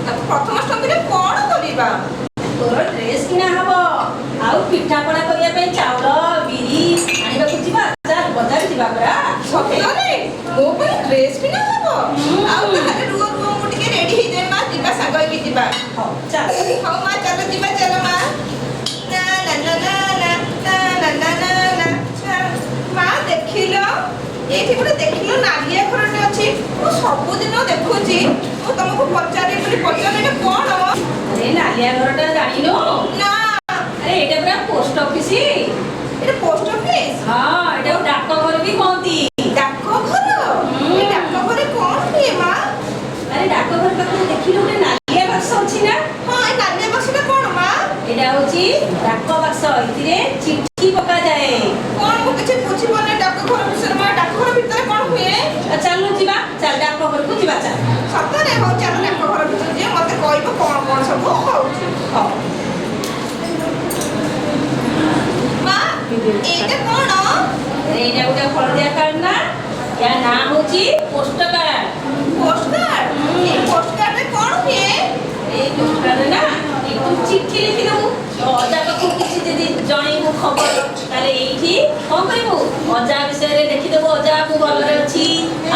ପ୍ରଥମାଷ୍ଟମୀରେ କଣ କରିବା? ତୋର ଡ୍ରେସ୍ କିଣା ହବ, ଆଉ ପିଠାପଣା କରିବା ପାଇଁ ଚାଉଳ ବିରି ଆଣିବାକୁ ଯିବା। ବଜାର ଯିବା ପରା। ସତରେ ମୋ ପାଇଁ ଡ୍ରେସ୍ କିଣା ହବ? ଆଉ ତାହେଲେ ରୁହ ମୁଁ ଟିକେ ରେଡି ହେଇଯାଏ ମା, ଯିବା ସାଙ୍ଗ ହେଇକି ଯିବା। ହଉ ଚାଲ। ହଉ ମା ଚାଲ ଯିବା, ଚାଲ ମା। ମା ଦେଖିଲ ଏଇଠି ଗୋଟେ ଦେଖିଲ ନାଲିଆ ଘରଟେ ଅଛି। ମୁଁ ସବୁଦିନ ଦେଖୁଛି, ମୁଁ ତମକୁ ପଚାରିବି ବୋଲି ପଚାରିଲି ଏଇଟା କଣ? ଆରେ ନାଲିଆ ଘରଟା ଜାଣିନୁ? ନା। ଆରେ ଏଇଟା ପୁରା ପୋଷ୍ଟ ଅଫିସ। ଏଇଟା ପୋଷ୍ଟ ଅଫିସ? ହଁ, ଏଇଟା ଡାକଘର ବି କହନ୍ତି। ଡାକଘର? ଏ ଡାକଘରେ କଣ ହୁଏ ମା? ଆରେ ଡାକଘର ପାଖରେ ଦେଖିଲୁ ଗୋଟେ ନାଲିଆ ବାକ୍ସ ଅଛି ନା? ହଁ, ଏ ନାଲିଆ ବାକ୍ସଟା କଣ ମା? ଏଇଟା ହଉଛି ଡାକ ବାକ୍ସ, ଏଥିରେ ଚିଠି ପକାଯାଏ। କଣ ମୁଁ କିଛି ବୁଝିପାରୁନି ଡାକଘର ବିଷୟରେ ମା। ଡାକଘର ଭିତରେ କଣ ହୁଏ? ଚାଲୁ ଯିବା, ଚାଲ ଡାକଘରକୁ ଯିବା ଚାଲ। ସତରେ? ହଉ ଚାଲ ଡାକଘର ଭିତରେ ଯିବା, ମତେ କହିବ କଣ କଣ ସବୁ ହଉଛି। ହଉ ମା ଏଇଟା କଣ? ଏଇଟା ଗୋଟେ ହଳଦିଆ କାର୍ଡ ନା, ୟା ନାଁ ହଉଛି ପୋଷ୍ଟ କାର୍ଡ। Post card? ଏଇ ପୋଷ୍ଟ କାର୍ଡରେ କଣ ହୁଏ? ଏଇ ପୋଷ୍ଟ କାର୍ଡରେ ନା ତୁ ଚିଠି ଲେଖିଦବୁ। ଅଜା ପାଖକୁ କିଛି ଯଦି ଜଣେଇବୁ ଖବର, ତାହେଲେ ଏଇଠି କଣ କରିବୁ, ଅଜା ବିଷୟରେ ଲେଖିଦବୁ। ଅଜା ମୁଁ ଭଲରେ ଅଛି,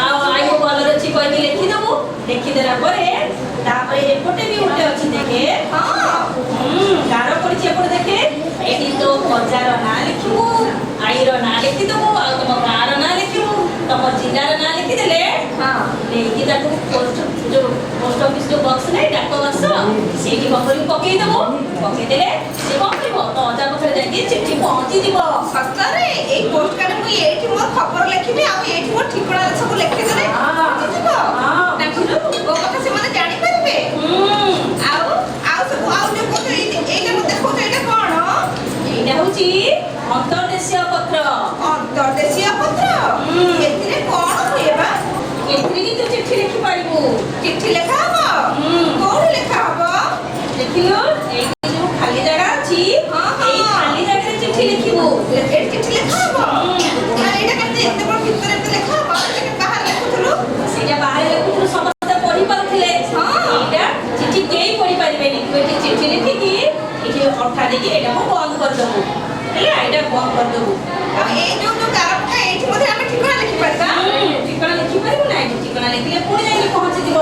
ଆଉ ଆଈ ମୁଁ ଭଲରେ ଅଛି କହିକି ଲେଖିଦବୁ। ଲେଖିଦେଲା ପରେ ତାପରେ ଏପଟେ ବି ଗୋଟେ ଅଛି ଦେଖେ। ଗାର ପଡିଛି ଏପଟେ ଦେଖେ। ଏଇଠି ତୋ ଅଜାର ନାଁ ଲେଖିବୁ, ଆଈର ନାଁ ଲେଖିଦବୁ, ଆଉ ତମ ଗାଁର ନାଁ ଲେଖିବୁ, ତମ ଜିଲ୍ଲାର ନାଁ ଲେଖିଦେଲେ ନେଇକି ତାକୁ ପୋଷ୍ଟ ଅଫିସ ଯୋଉ ବକ୍ସ ନାହିଁ, ଡାକ ବାକ୍ସ, ସେଇଠି କଣ କରିବୁ ପକେଇଦବୁ। ପକେଇଦେଲେ ସେ କଣ କରିବ, ତ ଅଜା ପାଖରେ ଯାଇକି ଚିଠି ପହଞ୍ଚିଯିବ। ସତରେ? ଏଇ ପୋଷ୍ଟ କାର୍ଡରେ ମୁଁ ଏଇଠି ମୋର ଖବର ଲେଖିବି, ଆଉ ଏଇଠି ମୋର ଠିକଣା ସବୁ ଲେଖିଦେଲେ ପହଞ୍ଚିଯିବ? ମୋ କଥା ସେମାନେ ଜାଣିପାରିବେ? ଆଉ ଆଉ ସବୁ ଆଉ ଯୋଉ କହୁଛ ଏଇଟା ମୁଁ ଦେଖୁଛ, ଏଇଟା କଣ? ଏଇଟା ହଉଛି ଅନ୍ତର୍ଦେଶୀୟ ପତ୍ର। ଅନ୍ତର୍ଦେଶୀୟ ପତ୍ର? ଏଥିରେ କଣ ହୁଏ ବା? ଏଥିରେ କିନ୍ତୁ ଚିଠି ଲେଖିପାରିବୁ। ଚିଠି ଲେଖା ହବ? କୋଉଠି ଲେଖା ହବ? ଦେଖିଲୁ ଏଇଠି ଯୋଉ ଖାଲି ଜାଗା ଅଛି, ଏଇ ଖାଲି ଜାଗାରେ ଚିଠି ଲେଖିବୁ। ଏଠି ଚିଠି ଲେଖା ହବ? ଏଇଟା କେମିତି ଏତେ ବଡ ଭିତରେ ଏତେ ଲେଖା ହବ? ଏଇଟା କେମିତି ବାହାରେ ଲେଖୁଥିଲୁ? ସେଇଟା ବାହାରେ ଲେଖୁଥିଲୁ, ସମସ୍ତେ ପଢି ପାରୁଥିଲେ। ଏଇଟା ଚିଠି କେହି ପଢି ପାରିବେନି। ତୁ ଏଠି ଚିଠି ଲେଖିକି ଏଠି ଅଠା ଦେଇକି ଏଇଟାକୁ ବନ୍ଦ କରିଦବୁ। ହେଲା, ଏଇଟା ବନ୍ଦ କରିଦବୁ। ଆଉ ଏଇ ଯୋଉ ଯୋଉ ଗାର ପକା, ଏଇଠି ମଧ୍ୟ ଆମେ ଠିକଣା ଲେଖିପାରିବା? ଠିକଣା ଲେଖିପାରିବୁ ନା? ଏଠି ଠିକଣା ଲେଖିଲେ ପୁଣି ଯାଇକି ପହଞ୍ଚିଯିବ।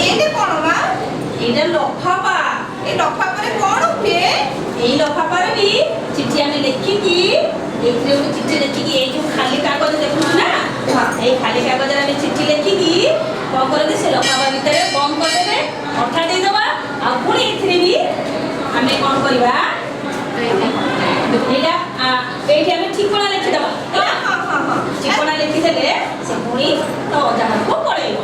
ଏଇଟା କଣ ମା? ଏଇଟା ଲଫାପା। ଏଇ ଲଫାଫାରେ କଣ ହୁଏ? ଏଇ ଲଫାପାରେ ବି ଚିଠି ଆମେ ଲେଖିକି, ଏଇଥିରେ ଗୋଟେ ଚିଠି ଲେଖିକି, ଏଇ ଯୋଉ ଖାଲି କାଗଜ ଦେଖୁଛୁ ନା, ଏଇ ଖାଲି କାଗଜରେ ଆମେ ଚିଠି ଲେଖିକି କଣ କରନ୍ତି, ସେ ଲଫାପା ଭିତରେ ବନ୍ଦ କରିଦେବେ, ଅଠା ଦେଇଦବା। ଆଉ ପୁଣି ଏଥିରେ ବି ଆମେ କଣ କରିବା, ଏଇଟା ଏଇଠି ଆମେ ଠିକଣା ଲେଖିଦବା। ଠିକଣା ଲେଖିଦେଲେ ସେ ପୁଣି ତ ଅଜା ଘରକୁ ପଳେଇବ।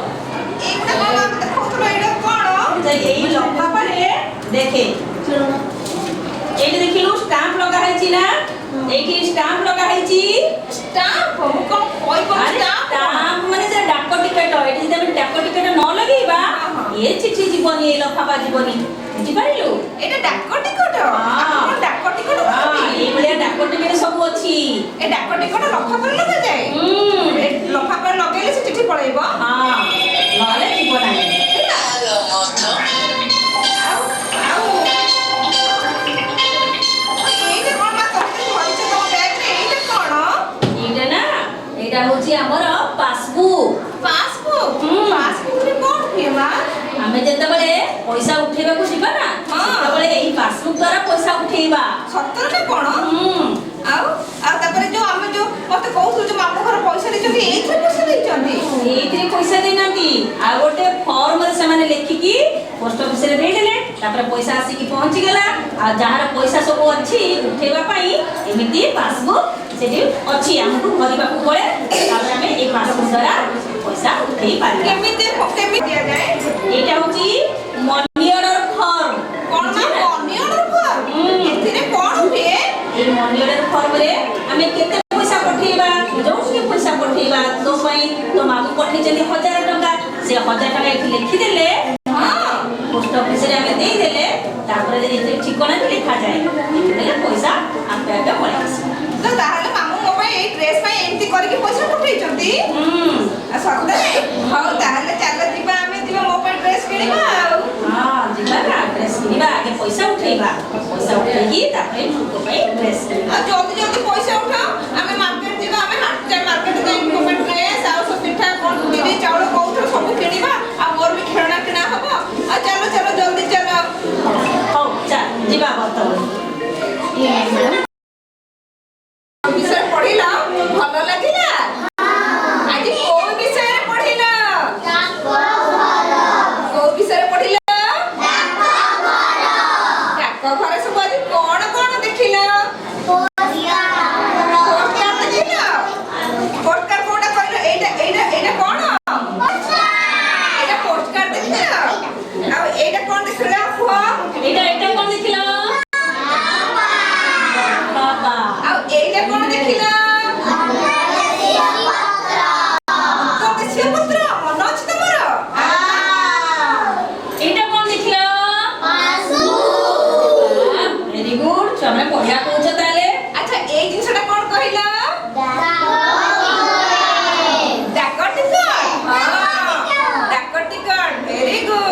ଏଇଟା କଣ ଆମେ ଦେଖଉଥିଲୁ, ଏଇଟା କଣ? ଏଇ ଲଫାପାରେ ଦେଖେ, ଏଇଠି ଦେଖିଲୁ ଷ୍ଟାମ୍ପ ଲଗା ହେଇଛି ନା? ଏଇଠି ଷ୍ଟାମ୍ପ ଲଗା ହେଇଛି। ଷ୍ଟାମ୍ପ? ମୁଁ କଣ କହିପାରୁନି ଷ୍ଟାମ୍ପ ମାନେ ସେ ଡାକ ଟିକେଟ। ଏଠି ଯଦି ଆମେ ଡାକ ଟିକେଟ ନ ଲଗେଇବା, ଏ ଚିଠି ଯିବନି, ଏ ଲଫାପା ଯିବନି। ବୁଝିପାରିଲୁ? ଏଇଟା ଡାକ ଟିକଟ? ଡାକ ଟିକଟ? ଏଇଭଳିଆ ଡାକ ଟିକେଟ ସବୁ ଅଛି। ଏ ଡାକ ଟିକଟ ଲଫାଫାରେ ଲଗାଯାଏ? ଲଫାଫାରେ ଲଗେଇଲେ ସେ ଚିଠି ପଳେଇବ? ନହେଲେ ଯିବ ନାହିଁ। ଏଇଟା ହଉଛି ଆମର ପାସବୁକ୍। ପାସବୁକରେ କଣ ହୁଏ ମା? ଆମେ ଯେତେବେଳେ ପଇସା ଉଠେଇବାକୁ ଯିବା ନା, ସେତେବେଳେ ଏଇ ପାସବୁକ୍ ଦ୍ୱାରା ପଇସା ଉଠେଇବା। ସତରେ କଣ? ଆଉ ଆଉ ତାପରେ ଯୋଉ ଆମେ ଯୋଉ ମତେ କହୁଥିଲୁ ଯୋଉ ମାମୁଁ ଘର ପଇସା ଦେଇଛନ୍ତି, ଏଇଥିରେ ପଇସା ଦେଇଛନ୍ତି? ଏଇଥିରେ ପଇସା ଦେଇନାହାନ୍ତି, ଆଉ ଗୋଟେ ଫର୍ମରେ ସେମାନେ ଲେଖିକି ପୋଷ୍ଟ ଅଫିସରେ ଦେଇଦେଲେ। ତାପରେ ପଇସା ଆସିକି ପହଞ୍ଚିଗଲା। ଆଉ ଯାହାର ପଇସା ସବୁ ଅଛି ଉଠେଇବା ପାଇଁ, ଏମିତି ପାସବୁକ୍ ସେଠି ଅଛି, ଆମକୁ ଭରିବାକୁ ପଡେ। ତାପରେ ଆମେ ଏଇ ପାସବୁକ୍ ଦ୍ୱାରା ପଇସା ଉଠେଇ ପାରିବା। କେମିତି ଦିଆଯାଏ? ଏଇଟା ହଉଛି ମନି ଅର୍ଡର ଫର୍ମ। କଣ ମା ମନି ଅର୍ଡର ଫର୍ମ? ଏଥିରେ କଣ ହୁଏ? এই মনি অর্ডার ফর্মরে আমি কেতে পয়সা পঠাইবা, যোউকে পয়সা পঠাইবা, তো পাই তো মামু পঠাইছেন 1000 টাকা, সে 1000 টাকা এটি লিখি দেলে, পোস্ট অফিসে আমি দেই দেলে, তারপরে এতে ঠিকানা কি লেখা যায়, লিখি দেলে পয়সা আপে আপে পড়ে আসে। তো তাহলে মামু মোবাইল এই ড্রেস পাই এমতি করিকি পয়সা পঠাইছন্তি? সত্যি? হও କିଣିବା ପଇସା ଉଠେଇକି ତାପରେ ଭୋଗ ପାଇଁ ଡ୍ରେସ୍ କିଣିବା। ଆଉ ଜଲ୍ଦି ଜଲ୍ଦି ପଇସା ଉଠାଅ ଆମେ ମାର୍କେଟ ଯିବା ଆମେ ମାର୍କେଟ ଯାଇକି ଗୋଟେ ଡ୍ରେସ୍ ଆଉ ସବୁ ପିଠା କଣ ବିରି ଚାଉଳ କୋଉଠୁ ସବୁ କିଣିବା ଆଉ ମୋର ବି ଖେଳଣା କିଣା ହବ ଆଉ ଚାଲ ଚାଲ ଜଲ୍ଦି ଚାଲ ହଉ ଚାଲ ଯିବା ବର୍ତ୍ତମାନ। ବିଷୟରେ ପଢିଲ ଭଲ ଲାଗିଲା ଆଜି କୋଉ ବିଷୟରେ ପଢିଲ କୋଉ ବିଷୟରେ ପଢିଲ ଡାକ ଘରେ ସବୁ ଆଜି କଣ କଣ ଦେଖିଲ ପୋଷ୍ଟକାର୍ଡ ଦେଖିଲ ପୋଷ୍ଟକାର୍ଡ କୋଉଟା କହିଲ ଏଇଟା ଏଇଟା ଏଇଟା କଣ ଏଇଟା ପୋଷ୍ଟକାର୍ଡ ଦେଖିଲ ଆଉ ଏଇଟା କଣ ଦେଖିଲ କୁହ ଏଇଟା କଣ ଦେଖିଲ ବାବା ଆଉ ଏଇଟା କଣ ଦେଖିଲ ଶିବପୁତ୍ର ମନ ଅଛି ତମର ଏଇଟା କଣ ଦେଖିଲ ଭେରି ଗୁଡ ତମେ ବଢିଆ କହୁଛ ତାହେଲେ। ଆଚ୍ଛା ଏଇ ଜିନିଷଟା କଣ କହିଲ ଡାକ ଟିକଟ ଡାକ ଟିକଟ ଭେରି ଗୁଡ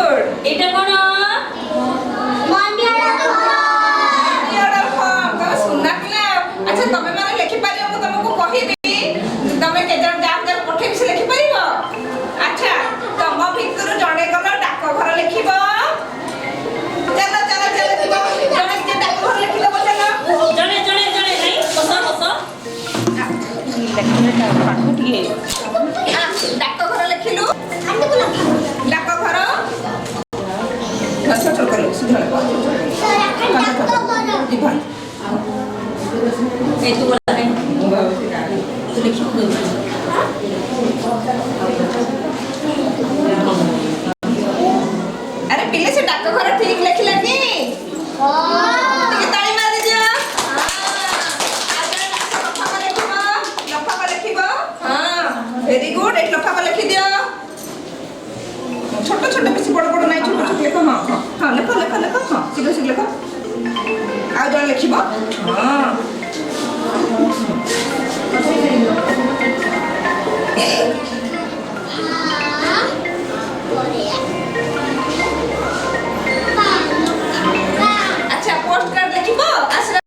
ଏଇଟା କଣ ତମେ ସୁନା ପିଲା ଆଚ୍ଛା ତମେ ମାନେ ଲେଖିପାରିବ ମୁଁ ତମକୁ କହିବି ତମେ କେତେ ଜଣ ଯାହା ଯାହା ପଠେଇବି ସେ ଲେଖିପାରିବ ଆଚ୍ଛା ତମ ଭିତରୁ ଜଣେ ଗଲ ଡାକ ଘର ଲେଖିବ ଚାଲ ଚାଲ ଚାଲ ଯିବ ଜଣେ କିଏ ଡାକ ଘର ଲେଖିଦବ ଚାଲ ଜଣେ ଜଣେ ଜଣେ ନାଇଁ ବସ ବସ ଡାକ ଘର ଲେଖିଲୁ ଡାକ ଘର ଛୋଟ ଛୋଟ କରିବୁ ଶୀଘ୍ର এই তো বলা নাই তো দেখি अरे पिले से डाक घर ठीक लिखला कि ଟିକେ ତାଳି ମାରି ଦିଅ ଲଫାଫା ଲେଖିବ ହଁ ଭେରି ଗୁଡ ଏଠି ଲଫାଫା ଲେଖି ଦିଅ ଛୋଟ ଛୋଟ ବେଶୀ ବଡ ବଡ ନାହିଁ ଛୋଟ ଛୋଟ ଲେଖ ହଁ ହଁ ଲେଖ ଲେଖ ଲେଖ ହଁ ଶୀଘ୍ର ଶୀଘ୍ର ଲେଖ ଆଉ ଜଣେ ଲେଖିବ ହଁ अच्छा पोस्ट कार्ड लिखिबो आसरा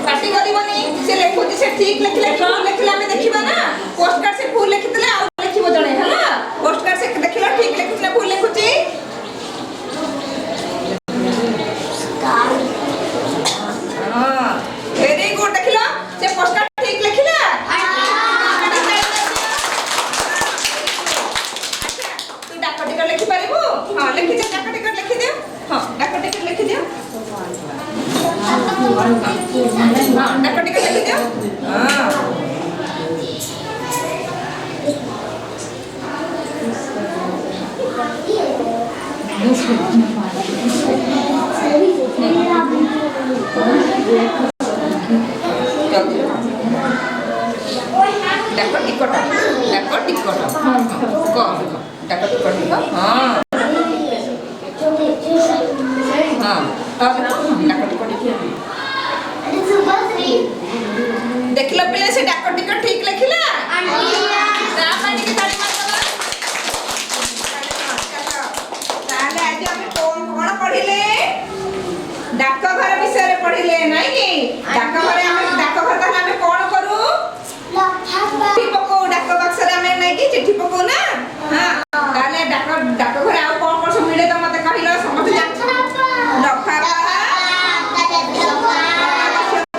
पार्टी करबनी से लेखुती से ठीक लिखले लिखले हमें देखिबा ना पोस्ट कार्ड से भूल लिखितले आ लिखिबो जणे हला पोस्ट कार्ड से देखिला ठीक लिखितले भूल लिखुची हां वेरी गुड देखिला से पोस्ट कार्ड ठीक लिखिला डाक टिकट लिखि पारिबो हां लिखि दे डाक टिकट लिखि दे हां डाक टिकट लिखि दे हां डाक टिकट लिखि दे हां डाक टिकट हां कौन डाक टिकट हां हाँ डाक टिकट देख लो पिले से डाक टिकट ठीक लिखिला ताले आज हम कौन कौन पढ़िले डाक घर विषय रे पढ़िले नहीं कि डाक घर हम डाक घर ताले हम कौन करू चिट्ठी पको डाक बक्स रे हम नहीं कि चिट्ठी पको ना हां ताले डाक डाक घर आ कौन कौन सब मिले तो मते कहिलो समझ जा लफा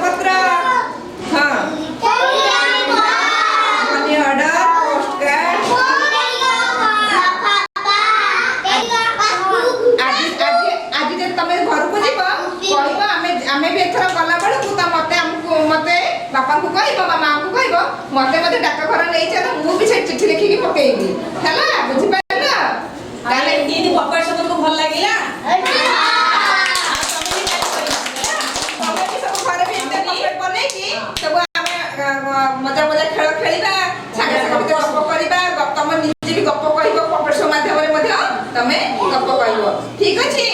पत्र हाँ मनी ऑर्डर पोस्ट कार्ड आज जे तमे घर को जीवा कहबो आमे भी एथरा गला बेले तू त मते मते बापा को कहबो मामा को कहबो मते डाक घर नै चलो मु भी से चिट्ठी लिखि के पकेइबी हैला बुझि पाइला ताले दीदी पकड़ सब को भल लागिला मजा मजा खेल खेलिबा सागे सागे गप करिबा तम निजे भी गप कहबो पपेट माध्यम रे मध्य तमे गप कहबो ठीक अछि।